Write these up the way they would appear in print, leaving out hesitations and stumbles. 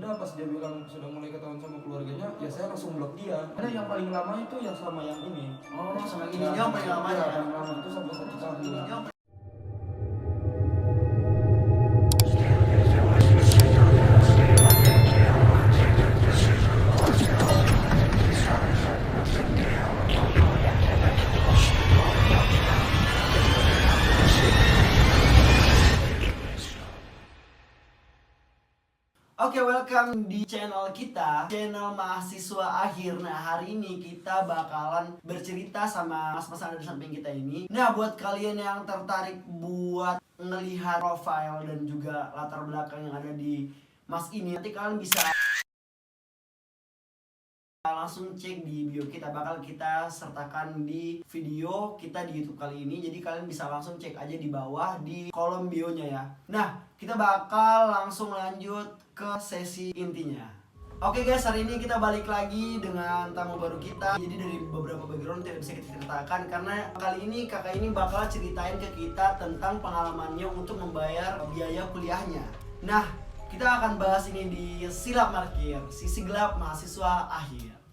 udah pas dia bilang sudah mulai ketahuan sama keluarganya, ya saya langsung blok dia. Karena yang paling lama itu yang sama yang ini. Oh, sama ini yang paling lama ya. Paling lama itu sampai 1 tahun. Oke, welcome di channel kita, channel mahasiswa akhir. Nah, hari ini kita bakalan bercerita sama mas-mas yang ada di samping kita ini. Nah, buat kalian yang tertarik buat ngelihat profile dan juga latar belakang yang ada di mas ini, nanti kalian bisa langsung cek di bio kita, bakal kita sertakan di video kita di YouTube kali ini. Jadi kalian bisa langsung cek aja di bawah di kolom bionya ya. Nah, kita bakal langsung lanjut ke sesi intinya. Oke guys, hari ini kita balik lagi dengan tamu baru kita. Jadi dari beberapa background tidak bisa kita ceritakan karena kali ini kakak ini bakal ceritain ke kita tentang pengalamannya untuk membayar biaya kuliahnya. Nah, kita akan bahas ini di Silap Markir, sisi gelap mahasiswa akhir.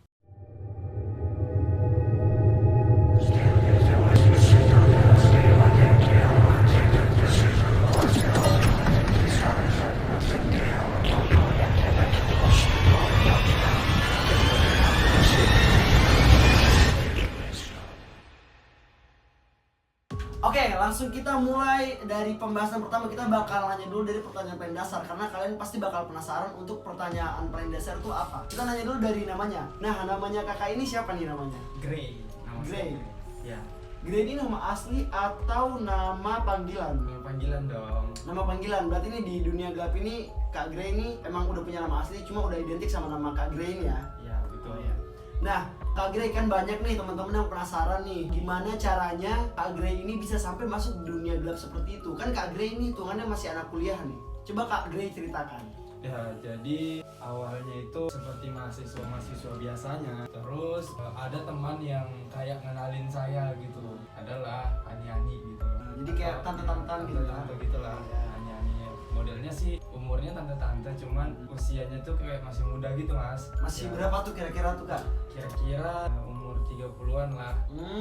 Oke, langsung kita mulai dari pembahasan pertama. Kita bakal nanya dulu dari pertanyaan paling dasar karena kalian pasti bakal penasaran untuk pertanyaan paling dasar itu apa. Kita nanya dulu dari namanya. Nah, namanya kakak ini siapa nih namanya? Gray. Gray. Ya. Gray ini nama asli atau nama panggilan? Nama panggilan dong. Nama panggilan. Berarti ini di dunia gelap ini Kak Gray ini emang udah punya nama asli, cuma udah identik sama nama Kak Gray ini ya. Ya, betul ya. Nah, Kak Gray kan banyak nih teman-teman yang penasaran nih gimana caranya Kak Gray ini bisa sampai masuk dunia gelap seperti itu. Kan Kak Gray ini hitungannya masih anak kuliah nih. Coba Kak Gray ceritakan. Ya, jadi awalnya itu seperti mahasiswa biasanya. Terus ada teman yang kayak ngenalin saya gitu. Adalah Ani-Ani gitu. Jadi kayak tante-tante gitu ya. Tante gitulah. Ani-Ani. Modelnya sih umurnya tante-tante, cuman usianya tuh kayak masih muda gitu, Mas. Masih Ya. berapa tuh kira-kira tuh Kak? Kira-kira umur 30-an lah.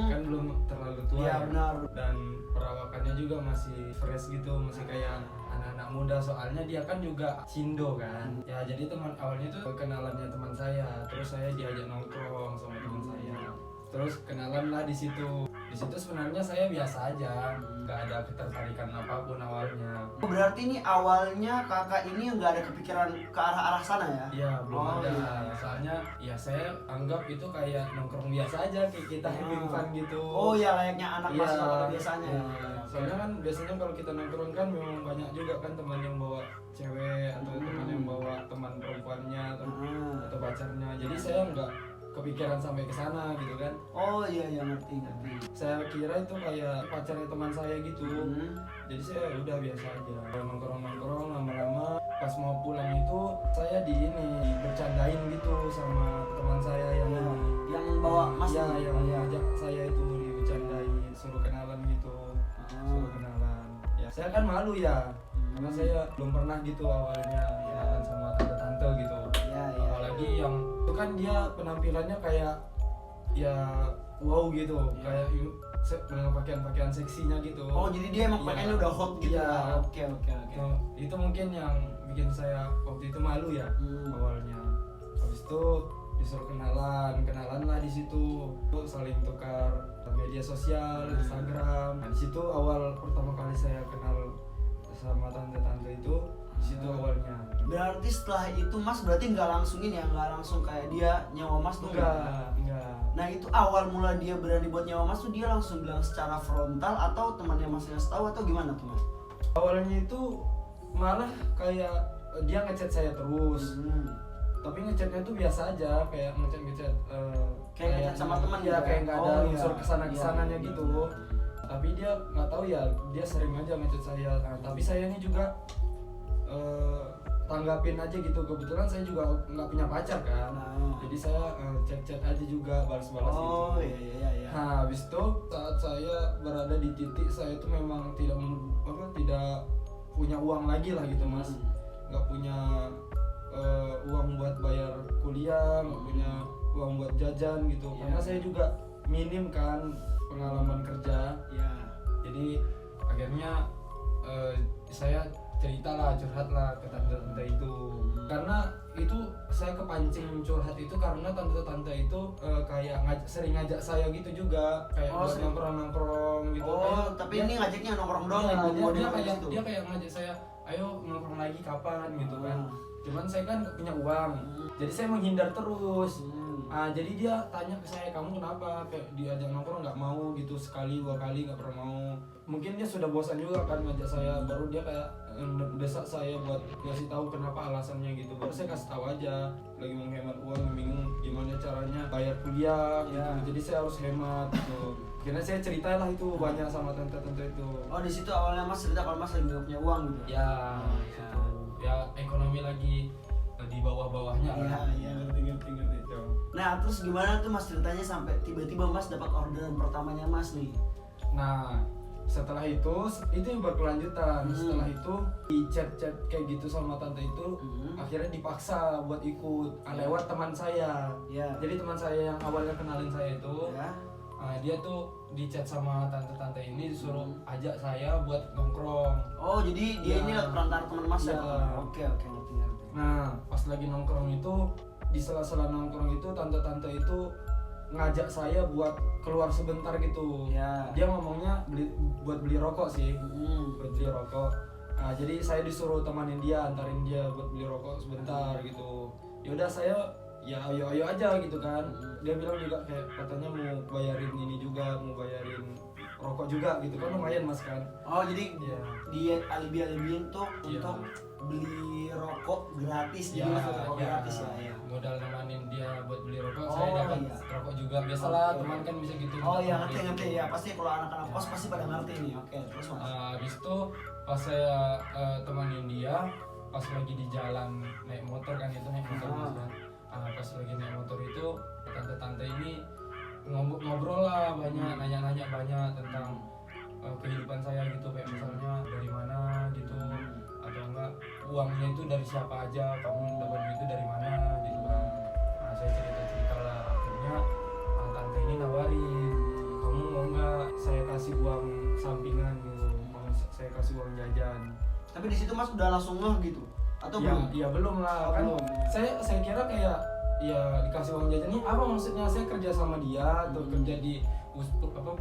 Kan belum terlalu tua. Iya, ya. benar. Dan perawakannya juga masih fresh gitu, masih kayak anak-anak muda, soalnya dia kan juga cindo kan. Ya, jadi teman awalnya tuh kenalannya teman saya, terus saya diajak nongkrong sama teman saya. Terus kenalan lah di situ. Di situ sebenarnya saya biasa aja, nggak ada ketertarikan apapun awalnya. Berarti ini awalnya kakak ini nggak ada kepikiran ke arah-arah sana ya? Iya, belum ada. Iya. Soalnya ya saya anggap itu kayak nongkrong biasa aja, kayak kita having fun gitu. Oh ya, layaknya anak Iya, mahasiswa pada biasanya. iya. Soalnya kan biasanya kalau kita nongkrong kan memang banyak juga kan teman yang bawa cewek atau teman yang bawa teman perempuannya atau pacarnya. Jadi saya nggak kepikiran sampai ke sana gitu kan. Oh iya ngerti. Saya kira itu kayak pacarnya teman saya gitu. Jadi saya udah biasa aja. Nongkrong lama-lama pas mau pulang itu saya bercandain gitu sama teman saya yang bawa mas ya, ini? yang ngajak saya itu dibercandain, suruh kenalan gitu. Suruh kenalan. Ya, saya kan malu ya. Karena saya belum pernah gitu awalnya kenalan sama tante-tante gitu. Iya. Apalagi yang itu kan dia penampilannya kayak ya wow gitu, kayak dengan pakaian-pakaian seksinya gitu. Oh, jadi dia emang pakaiannya udah hot gitu. Iya. Oke. Itu mungkin yang bikin saya waktu itu malu ya awalnya. Habis itu disuruh kenalan lah di situ, saling tukar media sosial, Instagram. Nah, di situ awal pertama kali saya kenal sama tante-tante itu, di situ awalnya. Berarti setelah itu mas berarti nggak langsung kayak dia nyawa mas tuh? Enggak. Nah, itu awal mula dia berani buat nyawa mas tuh dia langsung bilang secara frontal atau temannya mas yang tahu atau gimana tuh mas? Awalnya itu malah kayak dia ngechat saya terus. Tapi ngechatnya tuh biasa aja, kayak ngechat kayak ngechat sama teman ya, gitu. kayak nggak ada unsur Iya. kesananya gitu. Tapi dia nggak tahu ya, dia sering aja ngechat saya. Nah, tapi saya ini juga tanggapin aja gitu. Kebetulan saya juga nggak punya pacar kan. Jadi saya chat aja juga, balas-balas gitu. Oh iya. Nah, habis itu saat saya berada di titik saya itu memang tidak punya uang lagi lah gitu, Mas. Nggak punya kerja, nggak punya uang buat jajan gitu. Karena saya juga minim kan pengalaman kerja. Ya. Jadi akhirnya saya cerita lah, curhat lah ke tante-tante itu. Karena itu saya kepancing curhat itu karena tante-tante itu kayak sering ngajak saya gitu juga, kayak buat nongkrong-nongkrong gitu. Oh, tapi ini ngajaknya nongkrong doang ya, ya, dia kayak ngajak saya, ayo nongkrong lagi kapan gitu kan. Cuman saya kan gak punya uang, jadi saya menghindar terus. Jadi dia tanya ke saya, kamu kenapa kayak diajak nongkrong nggak mau gitu, sekali 2 kali nggak pernah mau. Mungkin dia sudah bosan juga kan ngajak saya, baru dia kayak desak saya buat ngasih tahu kenapa alasannya gitu. Baru saya kasih tahu aja, lagi mau hemat uang, bingung gimana caranya bayar kuliah gitu. Jadi saya harus hemat gitu. Karena saya ceritalah itu banyak sama tante-tante itu. Oh, di situ awalnya Mas cerita kalau Mas lagi nggak punya uang gitu. Ya, ya ekonomi lagi di bawah-bawahnya lah. Iya, ngerti itu. Nah, terus gimana tuh Mas ceritanya sampai tiba-tiba Mas dapat orderan pertamanya Mas nih? Nah, setelah itu berkelanjutan. Setelah itu di chat kayak gitu sama tante itu, akhirnya dipaksa buat ikut lewat teman saya. Jadi teman saya yang awalnya kenalin saya itu, dia tuh di chat sama tante-tante ini disuruh ajak saya buat nongkrong. Oh, jadi dia ini perantara teman Mas ya? Oke, ngerti. Nah, pas lagi nongkrong itu, di sela-sela nongkrong itu tante-tante itu ngajak saya buat keluar sebentar gitu. Dia ngomongnya buat beli rokok sih, buat beli rokok. Nah, jadi saya disuruh temanin dia, antarin dia buat beli rokok sebentar gitu. Yaudah saya ya ayo aja gitu kan. Dia bilang juga kayak katanya mau bayarin ini juga, mau bayarin rokok juga gitu kan, lumayan Mas kan. Oh, jadi dia alibi-alibiin tuh untuk beli rokok gratis, jadi rokok gratis ya. Modal nemanin dia buat beli rokok, saya dapat rokok juga. Biasalah teman kan bisa gitu. Oh iya, ngerti ya. Pasti kalau anak-anak kos pasti pada ngerti nih. Oke, terus Mas. Habis itu pas saya temanin dia, pas lagi di jalan naik motor kan, itu naik motor Mas kan. Pas lagi naik motor itu tante-tante ini ngobrol lah banyak, nanya-nanya banyak tentang kehidupan saya gitu, kayak misalnya dari mana gitu, atau enggak uangnya itu dari siapa aja, kamu dapat duit itu dari mana gitu kan. Nah, saya cerita lah, akhirnya tante ini nawarin, kamu mau nggak saya kasih uang sampingan gitu, mau saya kasih uang jajan. Tapi di situ Mas udah langsung ngeh gitu atau belum? Ya belum lah kan. Saya kira kayak ya dikasih uang jajan ini apa maksudnya, saya kerja sama dia atau kerja di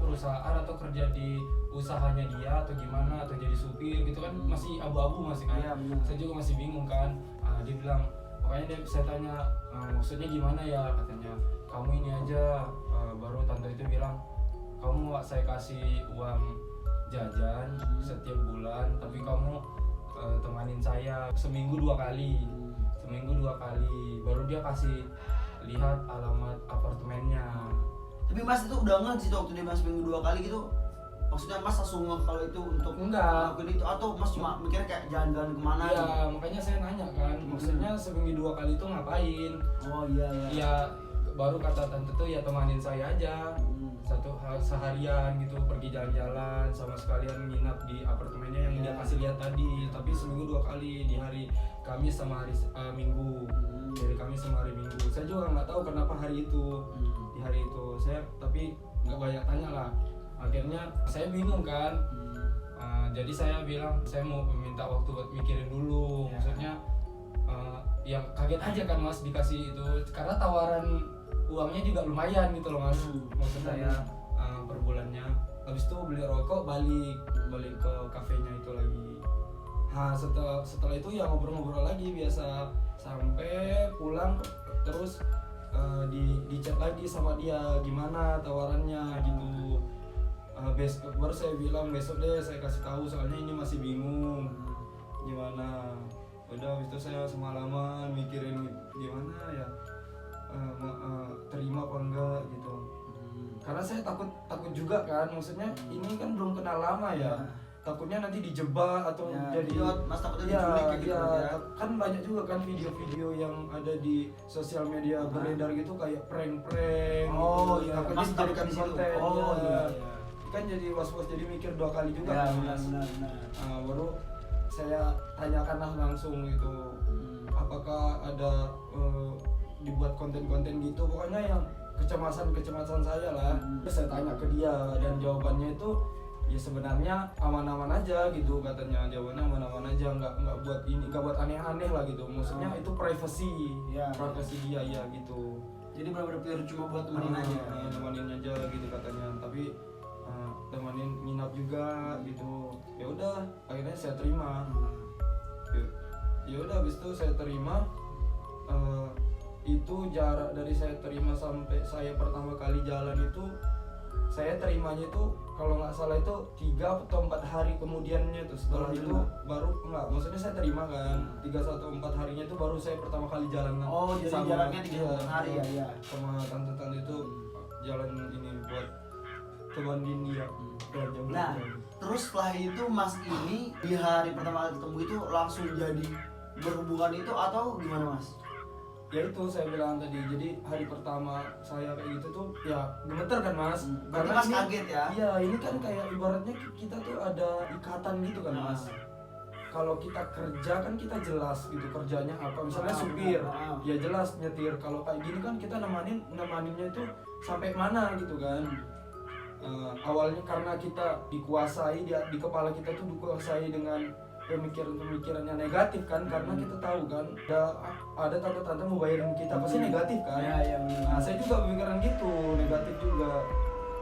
perusahaan atau kerja di usahanya dia atau gimana, atau jadi supir gitu kan, masih abu-abu masih kan. Saya juga masih bingung kan. Dia bilang, pokoknya saya tanya maksudnya gimana ya, katanya kamu ini aja. Baru tante itu bilang, kamu nggak saya kasih uang jajan setiap bulan, tapi kamu temanin saya seminggu 2 kali. Baru dia kasih lihat alamat apartemennya. Tapi Mas itu udah ngeh sih waktu dia Mas seminggu 2 kali gitu. Maksudnya Mas langsung ngeh kalau itu untuk ngelakuin itu, atau Mas cuma mikir kayak jalan-jalan kemana? Iya, makanya saya nanya kan, maksudnya seminggu 2 kali itu ngapain? Oh iya. Ya baru kata tante tuh ya temanin saya aja. Seharian gitu, pergi jalan-jalan sama sekalian nginap di apartemennya yang dia kasih lihat tadi. Tapi seminggu 2 kali, di hari Kamis sama hari Minggu. Dari Kamis sama hari Minggu. Saya juga nggak tahu kenapa hari itu. Di hari itu saya tapi nggak banyak tanya lah. Akhirnya saya bingung kan. Jadi saya bilang saya mau minta waktu buat mikirin dulu. Maksudnya ya kaget aja kan Mas dikasih itu, karena tawaran uangnya juga lumayan gitu loh Mas. Maksud saya per bulannya. Habis itu beli rokok, balik ke kafenya itu lagi. Setelah itu ya ngobrol-ngobrol lagi biasa sampai pulang, terus di chat lagi sama dia gimana tawarannya gitu. Besok baru saya bilang besok deh saya kasih tahu, soalnya ini masih bingung gimana. Udah habis itu saya semalaman mikirin gimana ya, terima apa enggak gitu. Karena saya takut juga kan, maksudnya ini kan belum kenal lama ya. Takutnya nanti dijebak atau jadi Mas takutnya diculik gitu ya. Kan banyak juga kan video-video yang ada di sosial media beredar gitu kayak prank-prank gitu. Takutnya Mas dijadikan di situ. konten. Iya. Kan jadi was-was, jadi mikir 2 kali juga Ya, kan Mas. benar. Baru saya tanyakanlah langsung gitu, apakah ada dibuat konten-konten gitu, pokoknya yang kecemasan saya lah. Terus saya tanya ke dia dan jawabannya itu ya sebenarnya aman-aman aja gitu katanya, jawabannya aman-aman aja, nggak buat aneh-aneh lah gitu, maksudnya itu privacy dia ya gitu. Jadi benar-benar cuma buat temenin aja. Temenin aja gitu katanya, tapi temenin nginap juga gitu. Ya udah, akhirnya saya terima. Ya udah, habis itu saya terima. Itu jarak dari saya terima sampai saya pertama kali jalan itu, saya terimanya itu kalau nggak salah itu 3 atau 4 hari kemudiannya tuh. Setelah itu baru enggak, maksudnya saya terima kan 3 atau 4 harinya itu baru saya pertama kali jalan kan. Oh, jadi sama, jaraknya 3 hari ya. Sama tante-tante itu jalan ini buat temenin dia. Nah, terus setelah itu Mas ini di hari pertama kali ketemu itu langsung jadi berhubungan itu atau gimana Mas? Ya itu saya bilang tadi, jadi hari pertama saya kayak gitu tuh ya gemeter kan Mas. Karena Mas kaget ya? Iya, ini kan kayak ibaratnya kita tuh ada ikatan gitu kan Mas. Kalau kita kerja kan kita jelas gitu kerjanya apa, misalnya supir ya jelas nyetir. Kalau kayak gini kan kita nemaninnya itu sampai mana gitu kan. Awalnya karena kita dikuasai di kepala kita tuh dikuasai dengan pemikiran yang negatif kan, karena kita tahu kan ada tante-tante mau bayarin kita pasti negatif kan. Nah, saya juga pemikiran gitu, negatif juga,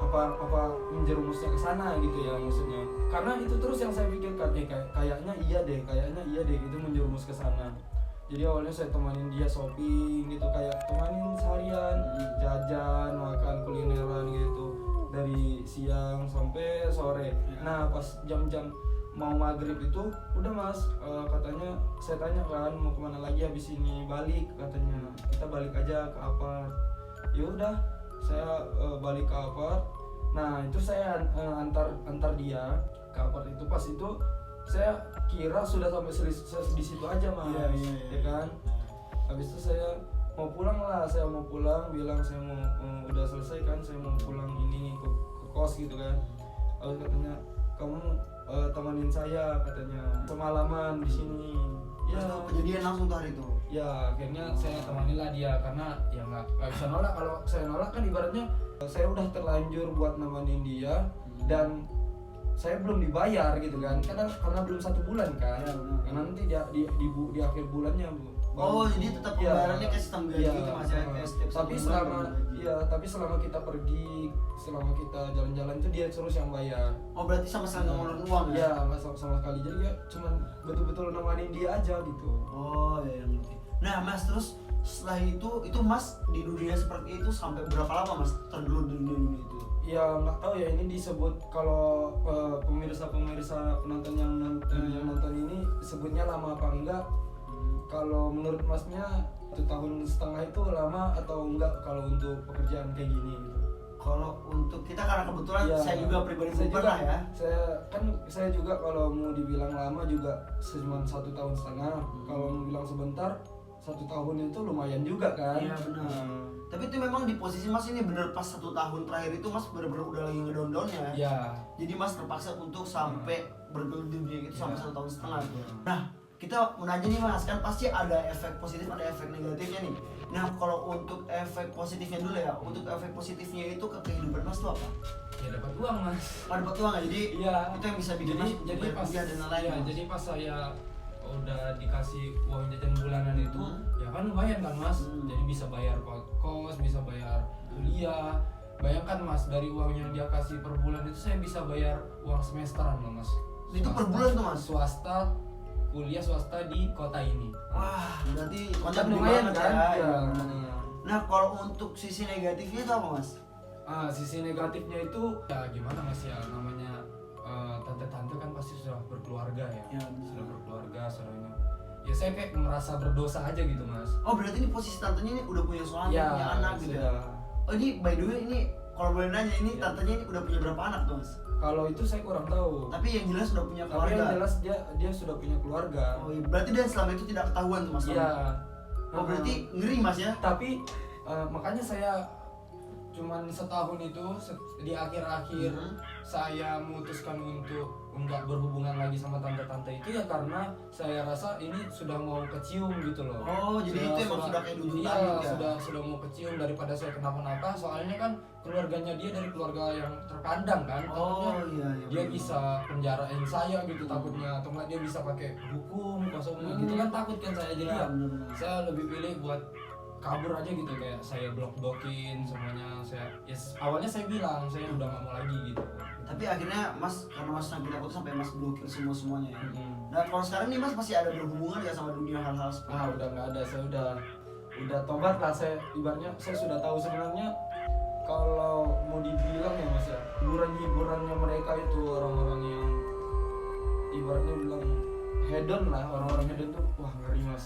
apa menjerumusnya ke sana gitu ya maksudnya. Karena itu terus yang saya pikirkan, kayaknya iya deh itu menjerumus ke sana. Jadi awalnya saya temanin dia shopping gitu, kayak temanin seharian, jajan, makan kulineran gitu dari siang sampai sore. Nah, pas jam-jam mau maghrib itu udah Mas, katanya saya tanya kan mau kemana lagi habis ini, balik katanya, kita balik aja ke apart. Ya udah, saya balik ke apart. Nah itu saya antar dia ke apart itu. Pas itu saya kira sudah sampai di situ aja Mas. Ya kan, habis itu saya mau pulang, bilang saya mau udah selesai kan, saya mau pulang ini ke kos gitu kan. Lalu katanya kamu temenin saya katanya semalaman di sini. Ya, kejadian langsung tuh hari itu. Ya, akhirnya saya temani lah dia karena ya nggak bisa nolak. Kalau saya nolak kan ibaratnya saya udah terlanjur buat nemenin dia dan saya belum dibayar gitu kan. Karena belum 1 bulan kan. Karena nanti di akhir bulannya jadi tetap pembayarannya kayak sistem gaji gitu Mas ya. Tapi selama kita pergi, selama kita jalan-jalan itu dia terus yang bayar. Oh, berarti sama sekali ngeluarin uang ya? Iya, nggak sama sekali. Jadi ya cuman betul-betul nemanin dia aja gitu. Oh ya, ngerti. Nah Mas, terus setelah itu Mas di dunia seperti itu sampai berapa lama Mas tergelut di dunia itu? Ya nggak tahu ya, ini disebut kalau pemirsa penonton yang nonton ini sebutnya lama apa enggak. Kalau menurut Masnya 1,5 tahun itu lama atau enggak kalau untuk pekerjaan kayak gini gitu? Kalau untuk kita karena kebetulan saya juga pribadi pernah ya. Saya juga kalau mau dibilang lama juga cuma 1,5 tahun. Kalau mau bilang sebentar 1 tahun itu lumayan juga kan? Iya benar. Tapi itu memang di posisi Mas ini bener pas 1 tahun terakhir itu Mas bener-bener udah lagi ngedown-downnya. Iya. Jadi Mas terpaksa untuk sampai bergelut di dunia itu sampai 1,5 tahun. Nah, kita mau nanya nih Mas, kan pasti ada efek positif, ada efek negatifnya nih. Nah, kalau untuk efek positifnya dulu ya, untuk efek positifnya itu ke kehidupan Mas tuh apa? Ya dapat uang Mas. Dapat uang ya, jadi iya, itu yang bisa bikin Mas jadi pas dan lain-lain. Jadi pas saya udah dikasih uang jajan bulanan itu, ya kan lumayan kan Mas. Jadi bisa bayar kos, bisa bayar kuliah. Bayangkan Mas, dari uang yang dia kasih per bulan itu saya bisa bayar uang semesteran loh Mas. Itu per bulan tuh Mas? Kuliah swasta di kota ini. Wah, berarti konsep lumayan kan? Ya. Nah, kalau untuk sisi negatifnya itu apa Mas? Sisi negatifnya itu ya gimana Mas ya, namanya tante-tante kan pasti sudah berkeluarga ya. Sudah berkeluarga, sudah. Ya saya kayak merasa berdosa aja gitu Mas. Oh, berarti ini posisi tantenya ini udah punya suami, punya anak gitu ya? Oh, ini by the way ini kalau boleh nanya ini tantenya ini udah punya berapa anak tuh Mas? Kalau itu saya kurang tahu. Tapi yang jelas sudah punya keluarga. Tapi yang jelas dia sudah punya keluarga. Oh iya, berarti dan selama itu tidak ketahuan tuh Mas? Iya. Oh berarti ngeri Mas ya? Tapi makanya saya cuman setahun itu di akhir-akhir saya memutuskan untuk nggak berhubungan lagi sama tante-tante itu ya karena saya rasa ini sudah mau kecium gitu loh. Oh, jadi itu emang sudah kayak iya, dudutan gitu ya? sudah mau kecium daripada saya kenapa-napa. Soalnya kan keluarganya dia dari keluarga yang terpandang kan. Oh Takutnya iya, iya. dia bener. bisa penjarain saya gitu takutnya, atau nggak dia bisa pakai hukum kosongnya gitu kan, takut kan saya. Jadi Iya, ya bener-bener. saya lebih pilih buat kabur aja gitu, kayak saya blok-blokin semuanya. Saya awalnya saya bilang saya udah nggak mau lagi gitu. Tapi akhirnya Mas, karena Mas saking takut sampai Mas blokir semuanya ya. Mm-mm. Nah kalau sekarang nih Mas masih ada berhubungan gak sama dunia hal-hal seperti itu? Udah nggak ada, saya udah tobat lah. Saya ibaratnya saya sudah tahu sebenarnya kalau mau dibilang ya Mas ya, hiburannya mereka itu orang-orang yang ibaratnya bilang hedon lah, orang-orang hedon tuh wah ngeri Mas,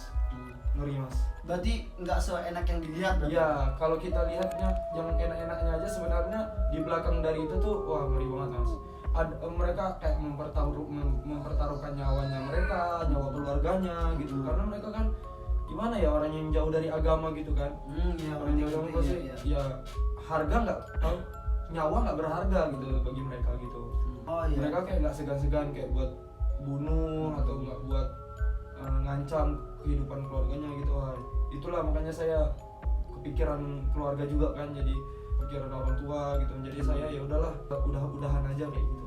ngeri Mas. Berarti nggak seenak yang dilihat berarti? Iya, kalau kita lihatnya yang enak-enaknya aja sebenarnya di belakang dari itu tuh wah ngeri banget Mas. Mereka kayak mempertaruhkan nyawanya mereka, nyawa keluarganya gitu. Karena mereka kan gimana ya, orang yang jauh dari agama gitu kan. Iya, Orang yang jauh dari iya. ya harga nggak, nyawa nggak berharga gitu bagi mereka gitu. Oh iya. Mereka kayak nggak segan-segan kayak buat bunuh atau nggak buat ngancam kehidupan keluarganya gitu. Itulah makanya saya kepikiran keluarga juga kan, jadi pikiran orang tua gitu. Jadi saya ya udahlah, udahan aja kayak gitu.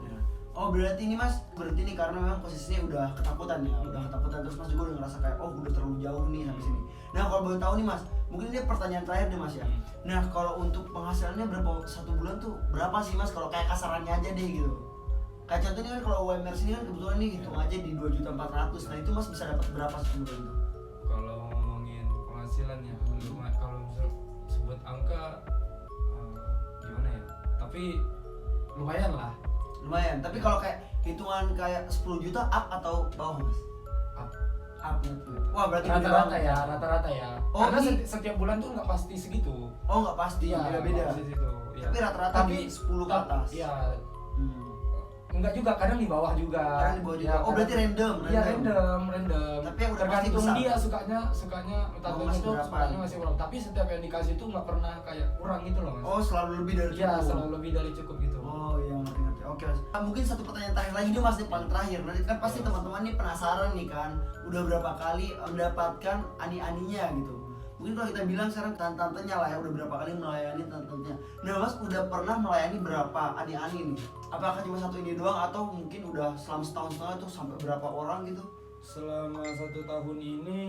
Oh berarti ini Mas, berarti nih karena memang posisinya udah ketakutan ya, udah ketakutan terus Mas juga udah ngerasa kayak oh udah terlalu jauh nih sampai sini. Nah kalau boleh tahu nih Mas, mungkin ini pertanyaan terakhir deh Mas ya. Nah kalau untuk penghasilannya berapa satu bulan tuh berapa sih Mas, kalau kayak kasarannya aja deh gitu? Kayak contohnya kan kalau UMR sini kan kebetulan nih hitung aja di 2.400.000. Nah itu Mas bisa dapat berapa satu bulan tuh? Kalau ngomongin penghasilan ya, kalau misal sebut angka gimana ya, tapi lumayan lah. Lumayan, tapi kalau kayak hitungan kayak 10 juta up atau bawah Mas? Up. Up gitu. Wah berarti gede Rata-rata banget. ya, rata-rata ya. Oh, Karena ini- setiap bulan tuh nggak pasti segitu. Oh nggak pasti, beda-beda. Pasti segitu. Ya. Tapi rata-rata Tapi di 10 ke atas. Iya, Hmm. enggak juga, kadang di bawah juga. Kadang di bawah juga. Oh kadang- berarti random. Iya random. Tapi yang udah pasti tergantung besar. dia sukanya tantenya masih tuh berapa? sukanya masih berapa. Tapi setiap yang dikasih tuh nggak pernah kayak kurang gitu loh Mas. Oh selalu lebih dari Iya, cukup. selalu lebih dari cukup gitu. Oh iya ngerti. Oke Mas. Mungkin satu pertanyaan terakhir lagi nih Mas, nih paling terakhir. Nanti kan pasti teman-teman nih penasaran nih kan, udah berapa kali mendapatkan ani-aninya gitu. Mungkin kalau kita bilang sekarang tantenya lah ya, udah berapa kali melayani tantenya. Nah Mas udah pernah melayani berapa ani-ani nih? Apakah cuma satu ini doang atau mungkin udah selama setahun setengah tuh sampai berapa orang gitu? Selama 1 tahun ini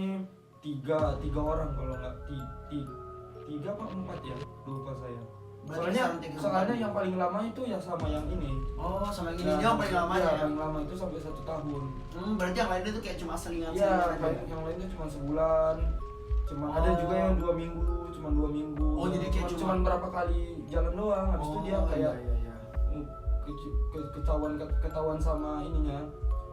tiga orang kalau nggak tiga apa 4 ya, lupa saya. Berarti Soalnya sekarang 3 soalnya empat. yang paling lama itu ya sama yang ini. Oh sama yang ini yang paling lama Iya, ya? paling lama itu sampai 1 tahun. Berarti yang lainnya tuh kayak cuma selingan Iya, aja. yang lain itu cuma sebulan. Ada juga yang 2 minggu, cuma 2 minggu. Oh, jadi kayak cuma berapa kali jalan doang. Habis itu dia kayak iya. ketahuan sama ininya,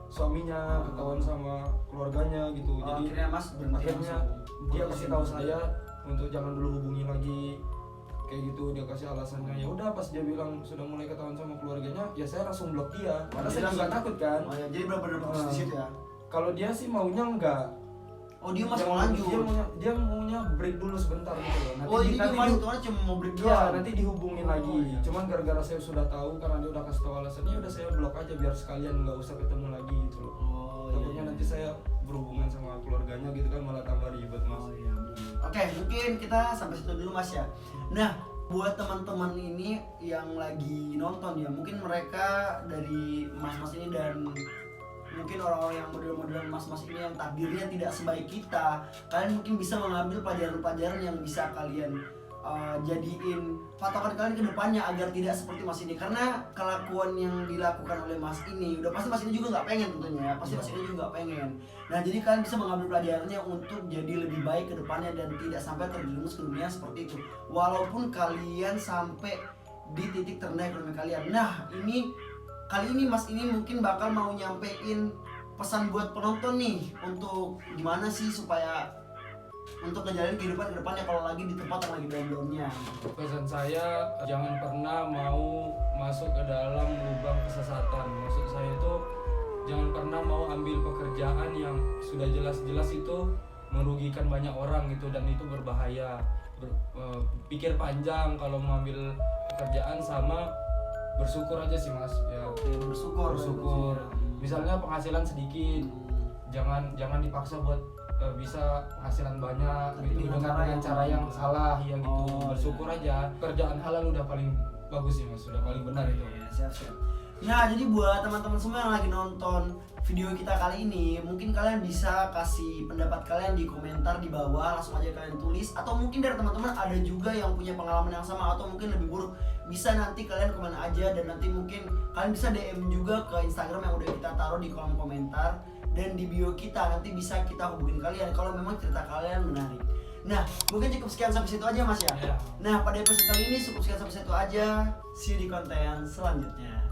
suaminya, ketahuan sama keluarganya gitu. Oh, Jadi akhirnya Mas berhenti akhirnya langsung. dia kasih tahu saya untuk jangan dulu hubungi lagi kayak gitu. Dia kasih alasannya, ya udah pas dia bilang sudah mulai ketahuan sama keluarganya, ya saya langsung blok dia karena Jadi saya juga langsung- takut kan. Oh ya, jadi benar-benar fokus di situ ya. Kalau dia sih maunya enggak. Oh dia masih Dia mau lanjut. dia maunya break dulu sebentar gitu loh. Oh jadi dia nanti masih tuh cuma mau break Iya, doang. nanti dihubungin lagi. iya. Cuman gara-gara saya sudah tahu karena dia udah kasih tahu alasannya, udah saya blok aja biar sekalian nggak usah ketemu lagi gitu loh. Oh Takutnya nanti saya berhubungan sama keluarganya gitu kan, malah tambah ribet Mas. Oh iya benar. Oke, mungkin kita sampai situ dulu Mas ya. Nah, buat teman-teman ini yang lagi nonton ya, mungkin mereka dari mas-mas ini dan mungkin orang-orang yang model-model mas-mas ini yang takdirnya tidak sebaik kita, kalian mungkin bisa mengambil pelajaran-pelajaran yang bisa kalian jadiin patokan kalian ke depannya agar tidak seperti mas ini. Karena kelakuan yang dilakukan oleh mas ini udah pasti mas ini juga nggak pengen tentunya ya, pasti mas ini juga nggak pengen. Nah jadi kalian bisa mengambil pelajarannya untuk jadi lebih baik ke depannya dan tidak sampai terjerumus ke dunia seperti itu, walaupun kalian sampai di titik terendah ekonomi kalian. Nah ini kali ini mas ini mungkin bakal mau nyampein pesan buat penonton nih, untuk gimana sih supaya untuk ngejalanin kehidupan ke depannya kalau lagi di tempat yang lagi down-downnya. Pesan saya, jangan pernah mau masuk ke dalam lubang kesesatan. Maksud saya itu jangan pernah mau ambil pekerjaan yang sudah jelas-jelas itu merugikan banyak orang gitu, dan itu berbahaya. Pikir panjang kalau mau ambil pekerjaan, sama bersyukur aja sih mas ya. Oke, bersyukur. Bersyukur. Misalnya penghasilan sedikit, jangan dipaksa buat bisa penghasilan banyak Tapi gitu dengan cara yang salah ya gitu. Bersyukur aja. Kerjaan halal udah paling bagus sih mas, udah paling benar itu. Ya, siap. Nah, jadi buat teman-teman semua yang lagi nonton video kita kali ini, mungkin kalian bisa kasih pendapat kalian di komentar di bawah, langsung aja kalian tulis. Atau mungkin dari teman-teman ada juga yang punya pengalaman yang sama atau mungkin lebih buruk, bisa nanti kalian komen aja dan nanti mungkin kalian bisa DM juga ke Instagram yang udah kita taruh di kolom komentar dan di bio kita, nanti bisa kita hubungin kalian kalau memang cerita kalian menarik. Nah, mungkin cukup sekian sampai situ aja mas ya. Yeah. Nah, pada episode kali ini cukup sekian sampai situ aja. See you di konten selanjutnya.